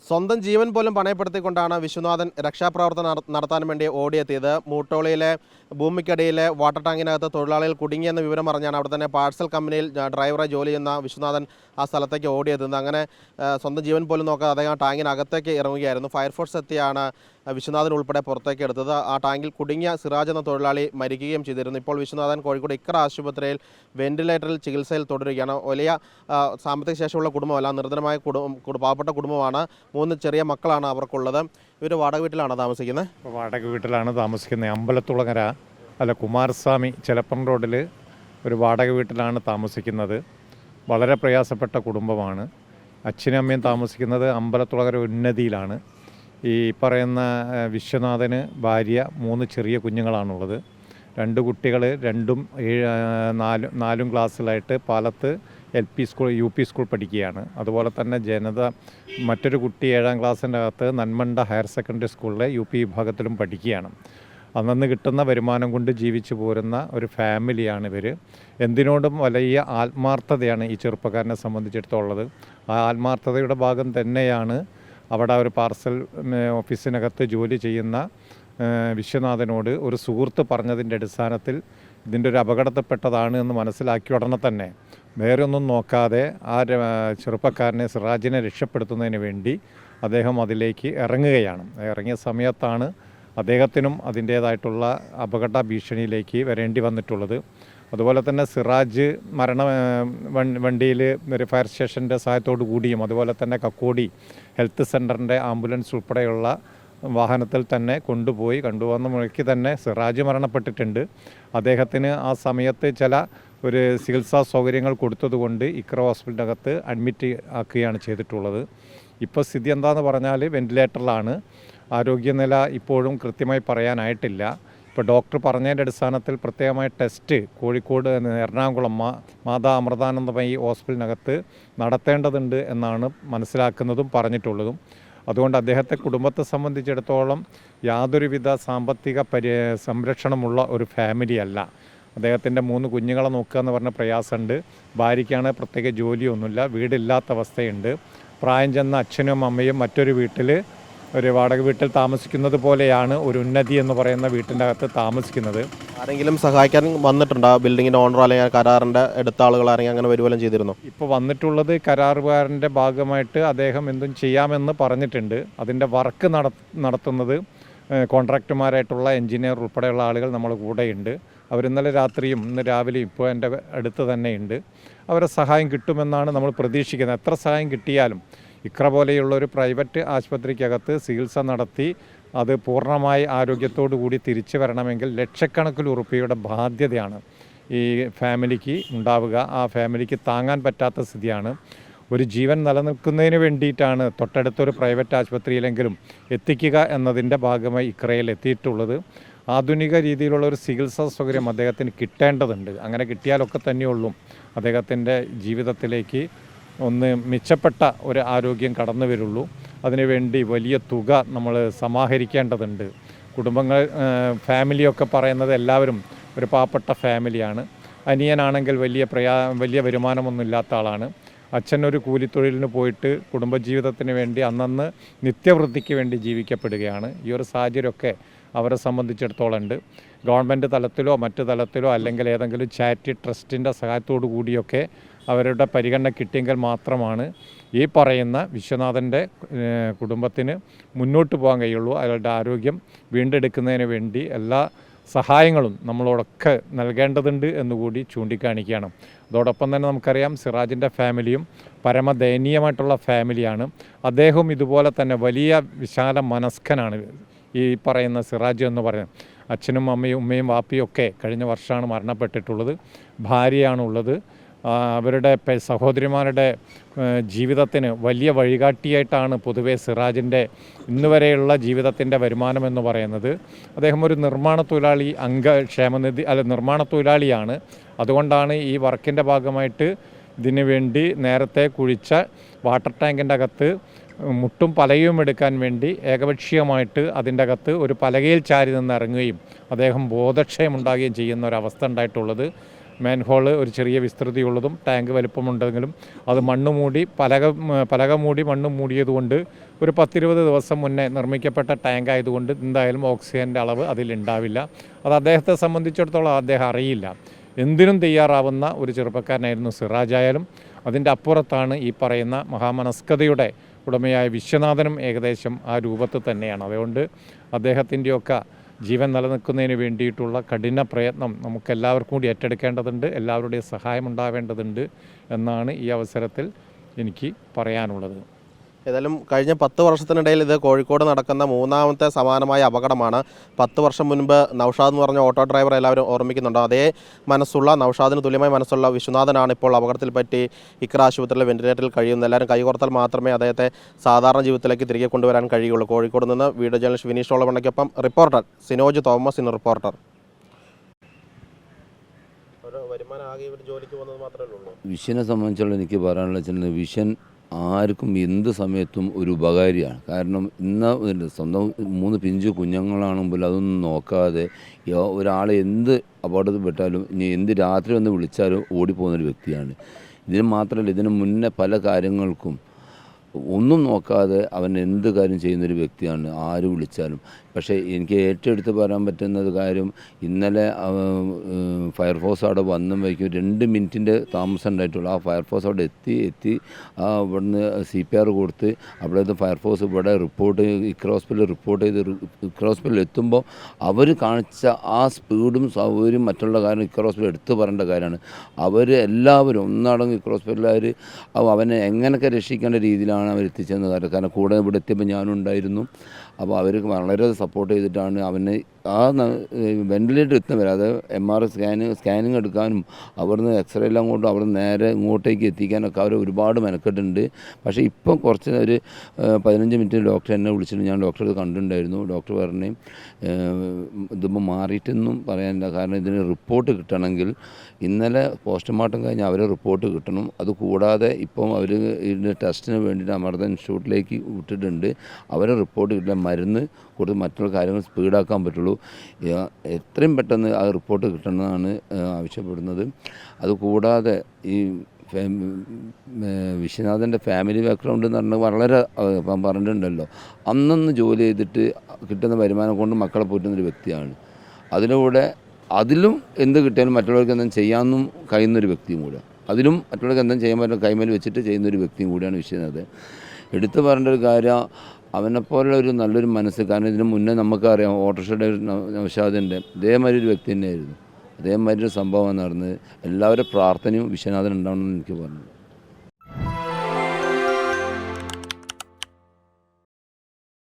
സ്വന്തം ജീവൻ പോലും പണയപ്പെടുത്തിക്കൊണ്ടാണ് വിശ്വനാഥൻ രക്ഷാപ്രവർത്തനം നടത്താൻ വേണ്ടി ഓടിയെത്തിയത്. മൂട്ടോളിയിലെ ഭൂമിക്കടിയിലെ വാട്ടർ ടാങ്കിനകത്ത് തൊഴിലാളികൾ കുടുങ്ങിയെന്ന വിവരം അറിഞ്ഞാണ് അവിടെ തന്നെ പാഴ്സൽ കമ്പനിയിൽ ഡ്രൈവറായി ജോലി ചെയ്യുന്ന വിശ്വനാഥൻ ആ സ്ഥലത്തേക്ക് ഓടിയെത്തുന്നത്. അങ്ങനെ സ്വന്തം ജീവൻ പോലും നോക്കാതെ അദ്ദേഹം ആ ടാങ്കിനകത്തേക്ക് ഇറങ്ങുകയായിരുന്നു. ഫയർഫോഴ്സ് എത്തിയാണ് വിശ്വനാഥൻ ഉൾപ്പെടെ പുറത്തേക്ക് എടുത്തത്. ആ ടാങ്കിൽ കുടുങ്ങിയ സിറാജ് എന്ന തൊഴിലാളി മരിക്കുകയും ചെയ്തിരുന്നു. ഇപ്പോൾ വിശ്വനാഥൻ കോഴിക്കോട് ഇക്ര ആശുപത്രിയിൽ വെന്റിലേറ്ററിൽ ചികിത്സയിൽ തുടരുകയാണ്. വലിയ സാമ്പത്തിക ശേഷിയുള്ള കുടുംബമല്ല, നിർധനമായ പാവപ്പെട്ട കുടുംബമാണ്. 3 ചെറിയ മക്കളാണ് അവർക്കുള്ളത്. ഇവർ വാടക വീട്ടിലാണ് താമസിക്കുന്നത്. വാടക വീട്ടിലാണ് താമസിക്കുന്നത്. അമ്പലത്തുളങ്ങര കുമാരസ്വാമി ചെലപ്പൻ റോഡിൽ ഒരു വാടക വീട്ടിലാണ് താമസിക്കുന്നത്. വളരെ പ്രയാസപ്പെട്ട കുടുംബമാണ്. അച്ഛനും അമ്മയും താമസിക്കുന്നത് അമ്പലത്തുളങ്ങര ഉന്നതിയിലാണ്. ഈ പറയുന്ന വിശ്വനാഥന് ഭാര്യ 3 ചെറിയ കുഞ്ഞുങ്ങളാണുള്ളത്. 2 കുട്ടികൾ, രണ്ടും 4 ക്ലാസ്സിലായിട്ട് പാലത്ത് LP സ്കൂൾ UP സ്കൂൾ പഠിക്കുകയാണ്. അതുപോലെ തന്നെ മറ്റൊരു കുട്ടി 7ാം ക്ലാസ്സിൻ്റെ അകത്ത് നന്മണ്ട ഹയർ സെക്കൻഡറി സ്കൂളിലെ UP വിഭാഗത്തിലും പഠിക്കുകയാണ്. അന്നന്ന് കിട്ടുന്ന വരുമാനം കൊണ്ട് ജീവിച്ചു പോരുന്ന ഒരു ഫാമിലിയാണ് ഇവർ. എന്തിനോടും വലിയ ആത്മാർത്ഥതയാണ് ഈ ചെറുപ്പക്കാരനെ സംബന്ധിച്ചിടത്തോളം. ആ ആത്മാർത്ഥതയുടെ ഭാഗം തന്നെയാണ് അവിടെ ഒരു പാർസൽ ഓഫീസിനകത്ത് ജോലി ചെയ്യുന്ന വിശ്വനാഥനോട് ഒരു സുഹൃത്ത് പറഞ്ഞതിൻ്റെ അടിസ്ഥാനത്തിൽ ഇതിൻ്റെ ഒരു അപകടത്തിൽപ്പെട്ടതാണ് എന്ന് മനസ്സിലാക്കിയ ഉടനെ തന്നെ വേറെ ഒന്നും നോക്കാതെ ആ ചെറുപ്പക്കാരനെ സിറാജിനെ രക്ഷപ്പെടുത്തുന്നതിന് വേണ്ടി അദ്ദേഹം അതിലേക്ക് ഇറങ്ങുകയാണ്. ഇറങ്ങിയ സമയത്താണ് അദ്ദേഹത്തിനും അതിൻ്റേതായിട്ടുള്ള അപകട ഭീഷണിയിലേക്ക് വരേണ്ടി വന്നിട്ടുള്ളത്. അതുപോലെ തന്നെ സിറാജ് വണ്ടിയിൽ ഒരു ഫയർ സ്റ്റേഷൻ്റെ സഹായത്തോടു കൂടിയും അതുപോലെ തന്നെ കക്കോടി ഹെൽത്ത് സെൻ്ററിൻ്റെ ആംബുലൻസ് ഉൾപ്പെടെയുള്ള വാഹനത്തിൽ തന്നെ കൊണ്ടുവന്ന മുഴക്കി തന്നെ സിറാജ് മരണപ്പെട്ടിട്ടുണ്ട്. അദ്ദേഹത്തിന് ആ സമയത്ത് ഒരു ചികിത്സാ സൗകര്യങ്ങൾ കൊടുത്തതുകൊണ്ട് ഇക്ര ഹോസ്പിറ്റലിനകത്ത് അഡ്മിറ്റ് ആക്കുകയാണ് ചെയ്തിട്ടുള്ളത്. ഇപ്പോൾ സ്ഥിതി എന്താണെന്ന് പറഞ്ഞാൽ വെന്റിലേറ്ററിലാണ്. ആരോഗ്യനില ഇപ്പോഴും കൃത്യമായി പറയാനായിട്ടില്ല. ഇപ്പോൾ ഡോക്ടർ പറഞ്ഞതിൻ്റെ അടിസ്ഥാനത്തിൽ പ്രത്യേകമായ ടെസ്റ്റ് കോഴിക്കോട് എറണാകുളം മാതാ അമൃതാനന്ദമയി ഹോസ്പിറ്റലിനകത്ത് നടത്തേണ്ടതുണ്ട് എന്നാണ് മനസ്സിലാക്കുന്നതും പറഞ്ഞിട്ടുള്ളതും. അതുകൊണ്ട് കുടുംബത്തെ സംബന്ധിച്ചിടത്തോളം യാതൊരുവിധ സാമ്പത്തിക സംരക്ഷണമുള്ള ഒരു ഫാമിലിയല്ല. അദ്ദേഹത്തിൻ്റെ 3 കുഞ്ഞുങ്ങളെ നോക്കുക എന്ന് പറഞ്ഞ പ്രയാസമുണ്ട്. ഭാര്യയ്ക്കാണ് പ്രത്യേക ജോലിയൊന്നുമില്ല, വീടില്ലാത്ത അവസ്ഥയുണ്ട്. പ്രായം ചെന്ന അച്ഛനും അമ്മയും മറ്റൊരു വീട്ടിൽ ഒരു വാടക വീട്ടിൽ താമസിക്കുന്നത് പോലെയാണ് ഒരു ഉന്നതി എന്ന് പറയുന്ന വീട്ടിൻ്റെ അകത്ത് താമസിക്കുന്നത്. ആരെങ്കിലും സഹായിക്കാൻ വന്നിട്ടുണ്ടോ? ബിൽഡിങ്ങിൻ്റെ ഓണറോ അല്ലെങ്കിൽ കരാറിൻ്റെ എടുത്ത ആളുകൾ ആരെങ്കിലും അങ്ങനെ വരുവലും ചെയ്തിരുന്നു? ഇപ്പോൾ വന്നിട്ടുള്ളത് കരാറുകാരൻ്റെ ഭാഗമായിട്ട് അദ്ദേഹം എന്തും ചെയ്യാമെന്ന് പറഞ്ഞിട്ടുണ്ട്. അതിൻ്റെ വർക്ക് നടത്തുന്നത് കോൺട്രാക്ടർമാരായിട്ടുള്ള എൻജിനീയർ ഉൾപ്പെടെയുള്ള ആളുകൾ നമ്മൾ കൂടെയുണ്ട്. അവരിന്നലെ രാത്രിയും ഇന്ന് രാവിലെയും ഇപ്പോൾ എൻ്റെ അടുത്ത് തന്നെയുണ്ട്. അവരെ സഹായം കിട്ടുമെന്നാണ് നമ്മൾ പ്രതീക്ഷിക്കുന്നത്. എത്ര സഹായം കിട്ടിയാലും ഇക്ര പോലെയുള്ള ഒരു പ്രൈവറ്റ് ആശുപത്രിക്കകത്ത് ചികിത്സ നടത്തി അത് പൂർണ്ണമായി ആരോഗ്യത്തോടു കൂടി തിരിച്ചു വരണമെങ്കിൽ ലക്ഷക്കണക്കിന് ഉറുപ്പികയുടെ ബാധ്യതയാണ് ഈ ഫാമിലിക്ക് ഉണ്ടാവുക. ആ ഫാമിലിക്ക് താങ്ങാൻ പറ്റാത്ത സ്ഥിതിയാണ്. ഒരു ജീവൻ നിലനിൽക്കുന്നതിന് വേണ്ടിയിട്ടാണ് തൊട്ടടുത്തൊരു പ്രൈവറ്റ് ആശുപത്രിയിലെങ്കിലും എത്തിക്കുക എന്നതിൻ്റെ ഭാഗമായി ഇക്രയിൽ എത്തിയിട്ടുള്ളത്. ആധുനിക രീതിയിലുള്ള ഒരു ചികിത്സാ സൗകര്യം അദ്ദേഹത്തിന് കിട്ടേണ്ടതുണ്ട്. അങ്ങനെ കിട്ടിയാലൊക്കെ തന്നെയുള്ളൂ അദ്ദേഹത്തിൻ്റെ ജീവിതത്തിലേക്ക് ഒന്ന് മെച്ചപ്പെട്ട ഒരു ആരോഗ്യം കടന്നു വരുള്ളൂ. അതിനുവേണ്ടി വലിയ തുക നമ്മൾ സമാഹരിക്കേണ്ടതുണ്ട്. ഫാമിലിയൊക്കെ പറയുന്നത് എല്ലാവരും ഒരു പാവപ്പെട്ട ഫാമിലിയാണ്. അനിയനാണെങ്കിൽ വലിയ വരുമാനമൊന്നും ഇല്ലാത്ത ആളാണ്. അച്ഛനൊരു കൂലിത്തൊഴിലിന് പോയിട്ട് കുടുംബജീവിതത്തിന് വേണ്ടി അന്നന്ന് നിത്യവൃത്തിക്ക് വേണ്ടി ജീവിക്കപ്പെടുകയാണ്. ഈ ഒരു സാഹചര്യമൊക്കെ അവരെ സംബന്ധിച്ചിടത്തോളം ഉണ്ട്. ഗവൺമെൻറ് തലത്തിലോ മറ്റു തലത്തിലോ അല്ലെങ്കിൽ ഏതെങ്കിലും ചാരിറ്റി ട്രസ്റ്റിൻ്റെ സഹായത്തോടു കൂടിയൊക്കെ അവരുടെ പരിഗണന കിട്ടിയെങ്കിൽ മാത്രമാണ് ഈ പറയുന്ന വിശ്വനാഥൻ്റെ കുടുംബത്തിന് മുന്നോട്ട് പോകാൻ കഴിയുള്ളൂ. അയാളുടെ ആരോഗ്യം വീണ്ടെടുക്കുന്നതിന് വേണ്ടി എല്ലാ സഹായങ്ങളും നമ്മളോടൊക്കെ നൽകേണ്ടതുണ്ട് എന്നുകൂടി ചൂണ്ടിക്കാണിക്കുകയാണ്. അതോടൊപ്പം തന്നെ നമുക്കറിയാം സിറാജിൻ്റെ ഫാമിലിയും പരമദയനീയമായിട്ടുള്ള ഫാമിലിയാണ്. അദ്ദേഹവും ഇതുപോലെ തന്നെ വലിയ വിശാല മനസ്കനാണ്. ഈ പറയുന്ന സിറാജ് എന്ന് പറയുന്നത് അച്ഛനും അമ്മയും ഉമ്മയും വാപ്പിയും ഒക്കെ കഴിഞ്ഞ വർഷമാണ് മരണപ്പെട്ടിട്ടുള്ളത്. ഭാര്യയാണുള്ളത്. അവരുടെ സഹോദരിമാരുടെ ജീവിതത്തിന് വലിയ വഴികാട്ടിയായിട്ടാണ് പൊതുവെ സിറാജിൻ്റെ ഇന്നുവരെയുള്ള ജീവിതത്തിൻ്റെ വരുമാനമെന്ന് പറയുന്നത്. അദ്ദേഹം ഒരു നിർമ്മാണ തൊഴിലാളി നിർമ്മാണ തൊഴിലാളിയാണ്. അതുകൊണ്ടാണ് ഈ വർക്കിൻ്റെ ഭാഗമായിട്ട് ഇതിനു വേണ്ടി നേരത്തെ കുഴിച്ച വാട്ടർ ടാങ്കിൻ്റെ അകത്ത് മുട്ടും പലകയും എടുക്കാൻ വേണ്ടി ഏകപക്ഷീയമായിട്ട് അതിൻ്റെ അകത്ത് ഒരു പലകയിൽ ചാരി നിന്ന് ഇറങ്ങുകയും അദ്ദേഹം ബോധക്ഷയമുണ്ടാകുകയും ചെയ്യുന്ന ഒരവസ്ഥ ഉണ്ടായിട്ടുള്ളത്. മാൻഹോള് ഒരു ചെറിയ വിസ്തൃതിയുള്ളതും ടാങ്ക് വലിപ്പമുണ്ടെങ്കിലും അത് മണ്ണ് മൂടി പലക മൂടി മണ്ണ് മൂടിയതുകൊണ്ട് ഒരു 10-20 ദിവസം മുന്നേ നിർമ്മിക്കപ്പെട്ട ടാങ്ക് ആയതുകൊണ്ട് എന്തായാലും ഓക്സിജൻ്റെ അളവ് അതിലുണ്ടാവില്ല. അത് അദ്ദേഹത്തെ സംബന്ധിച്ചിടത്തോളം അദ്ദേഹം അറിയില്ല. എന്തിനും തയ്യാറാവുന്ന ഒരു ചെറുപ്പക്കാരനായിരുന്നു സിറാജായാലും. അതിൻ്റെ അപ്പുറത്താണ് ഈ പറയുന്ന മഹാമനസ്കതയുടെ ഉടമയായ വിശ്വനാഥനും ഏകദേശം ആ രൂപത്തിൽ തന്നെയാണ്. അതുകൊണ്ട് അദ്ദേഹത്തിൻ്റെയൊക്കെ ജീവൻ നിലനിൽക്കുന്നതിന് വേണ്ടിയിട്ടുള്ള കഠിന പ്രയത്നം നമുക്കെല്ലാവർക്കും കൂടി ഏറ്റെടുക്കേണ്ടതുണ്ട്. എല്ലാവരുടെയും സഹായം ഉണ്ടാവേണ്ടതുണ്ട് എന്നാണ് ഈ അവസരത്തിൽ എനിക്ക് പറയാനുള്ളത്. ഏതായാലും കഴിഞ്ഞ 10 വർഷത്തിനിടയിൽ ഇത് കോഴിക്കോട് നടക്കുന്ന മൂന്നാമത്തെ സമാനമായ അപകടമാണ്. 10 വർഷം മുൻപ് നൗഷാദ് എന്ന് പറഞ്ഞ ഓട്ടോ ഡ്രൈവർ എല്ലാവരും ഓർമ്മിക്കുന്നുണ്ടോ? അതേ മനസ്സുള്ള, നൗഷാദിന് തുല്യമായ മനസ്സുള്ള വിശ്വനാഥനാണ് ഇപ്പോൾ അപകടത്തിൽ പറ്റി ഇക്ര ആശുപത്രിയിലെ വെന്റിലേറ്ററിൽ കഴിയുന്നത്. എല്ലാവരും കൈകോർത്താൽ മാത്രമേ അദ്ദേഹത്തെ സാധാരണ ജീവിതത്തിലേക്ക് തിരികെ കൊണ്ടുവരാൻ കഴിയുള്ളൂ. കോഴിക്കോട് നിന്ന് വീഡിയോ ജേർണലിസ്റ്റ് വിനീഷ് ടോളമണ്ണയ്ക്കൊപ്പം reporter Sinoj Thomas in Reporter. വിഷനെ സംബന്ധിച്ചുള്ള എനിക്ക് പറയാനുള്ള വെച്ചാൽ വിഷൻ ആർക്കും എന്ത് സമയത്തും ഒരു ഉപകാരിയാണ്. കാരണം ഇന്ന് സ്വന്തം 3 പിഞ്ചു കുഞ്ഞുങ്ങളാണെങ്കിൽ അതൊന്നും നോക്കാതെ ഒരാളെ എന്ത് അപകടത്തിൽപ്പെട്ടാലും ഇനി എന്ത് രാത്രി വന്ന് വിളിച്ചാലും ഓടിപ്പോകുന്നൊരു വ്യക്തിയാണ്. ഇതിന് മാത്രമല്ല, ഇതിന് മുന്നേ പല കാര്യങ്ങൾക്കും ഒന്നും നോക്കാതെ അവൻ എന്ത് കാര്യം ചെയ്യുന്നൊരു വ്യക്തിയാണ്, ആര് വിളിച്ചാലും. പക്ഷേ എനിക്ക് ഏറ്റവും എടുത്ത് പറയാൻ പറ്റുന്നത് കാര്യം, ഇന്നലെ ഫയർഫോഴ്സ് അവിടെ വന്നും വയ്ക്കും 2 മിനിറ്റിൻ്റെ താമസം ഉണ്ടായിട്ടുള്ളൂ. ആ ഫയർഫോഴ്സ് അവിടെ എത്തി ഇവിടുന്ന് CPR കൊടുത്ത് അവിടുത്തെ ഫയർഫോഴ്സ് ഇവിടെ ഇക്ര ഹോസ്പിറ്റലിൽ റിപ്പോർട്ട് ചെയ്ത് ഇക്ര ഹോസ്പിറ്റലിൽ എത്തുമ്പോൾ അവർ കാണിച്ച ആ സ്പീഡും സൗകര്യം മറ്റുള്ള കാര്യം ഇക്ര ഹോസ്പിറ്റൽ എടുത്ത് പറയേണ്ട കാര്യമാണ്. അവർ എല്ലാവരും ഒന്നടങ്ങ് ഇക്ര ഹോസ്പിറ്റലുകാർ അവനെ എങ്ങനെയൊക്കെ രക്ഷിക്കേണ്ട രീതിയിലാണ് അവർ എത്തിച്ചെന്ന് കാര്യം. കാരണം കൂടെ ഇവിടെ എത്തിയപ്പോൾ ഞാനുണ്ടായിരുന്നു. അപ്പോൾ അവർക്ക് വളരെ സപ്പോർട്ട് ചെയ്തിട്ടാണ് അവന് ആ വെന്റിലേറ്റർ എത്തുന്നവരെ, അത് MR സ്കാനിങ് എടുക്കാനും അവിടുന്ന് എക്സ്റേ എല്ലാം കൊണ്ടും അവിടുന്ന് നേരെ ഇങ്ങോട്ടേക്ക് എത്തിക്കാനൊക്കെ അവർ ഒരുപാട് മെനക്കെട്ടുണ്ട്. പക്ഷേ ഇപ്പം കുറച്ച് ഒരു 15 മിനിറ്റ് ഡോക്ടർ എന്നെ വിളിച്ചിട്ട് ഞാൻ ഡോക്ടറെ കണ്ടിട്ടുണ്ടായിരുന്നു. ഡോക്ടർ പറഞ്ഞു ഇതിപ്പോൾ മാറിയിട്ടൊന്നും പറയാനില്ല. കാരണം ഇതിന് റിപ്പോർട്ട് കിട്ടണമെങ്കിൽ ഇന്നലെ പോസ്റ്റ്മോർട്ടം കഴിഞ്ഞ് അവരെ റിപ്പോർട്ട് കിട്ടണം. അതുകൂടാതെ ഇപ്പം അവർ ഇതിൻ്റെ ടെസ്റ്റിന് വേണ്ടിയിട്ട് അമൃത ഇൻസ്റ്റിറ്റ്യൂട്ടിലേക്ക് വിട്ടിട്ടുണ്ട്. അവരെ റിപ്പോർട്ട് കിട്ടില്ല, മരുന്ന് കൊടുത്ത് മറ്റുള്ള കാര്യങ്ങൾ സ്പീഡാക്കാൻ പറ്റുള്ളൂ. എത്രയും പെട്ടെന്ന് ആ റിപ്പോർട്ട് കിട്ടണമെന്നാണ് ആവശ്യപ്പെടുന്നത്. അതുകൂടാതെ ഈ വിശ്വനാഥൻ്റെ ഫാമിലി ബാക്ക്ഗ്രൗണ്ട് എന്ന് പറഞ്ഞാൽ വളരെ പറഞ്ഞിട്ടുണ്ടല്ലോ, അന്നൊന്ന് ജോലി ചെയ്തിട്ട് കിട്ടുന്ന വരുമാനം കൊണ്ട് മക്കളെ പോറ്റുന്നൊരു വ്യക്തിയാണ്. അതിലൂടെ അതിലും എന്ത് കിട്ടിയാലും മറ്റുള്ളവർക്ക് എന്തെങ്കിലും ചെയ്യാമെന്നും കഴിയുന്നൊരു വ്യക്തിയും കൂടെ, അതിലും മറ്റുള്ളവർക്ക് എന്തെങ്കിലും ചെയ്യാൻ പറ്റുന്ന കൈമേൽ വെച്ചിട്ട് ചെയ്യുന്നൊരു വ്യക്തിയും കൂടിയാണ് വിശ്വനാഥ്. എടുത്തു പറയേണ്ട ഒരു കാര്യം, അവനെപ്പോലുള്ള ഒരു നല്ലൊരു മനസ്സ്. കാരണം ഇതിന് മുന്നേ നമുക്കറിയാം ഓട്ടോറിക്ഷയുടെ നൗഷാദിൻ്റെ ഇതേമാതിരി ഒരു വ്യക്തി തന്നെയായിരുന്നു. അതേമാതിരി ഒരു സംഭവം നടന്നത്. എല്ലാവരുടെ പ്രാർത്ഥനയും വിശ്വനാഥൻ ഉണ്ടാവണമെന്ന് എനിക്ക് പറഞ്ഞു.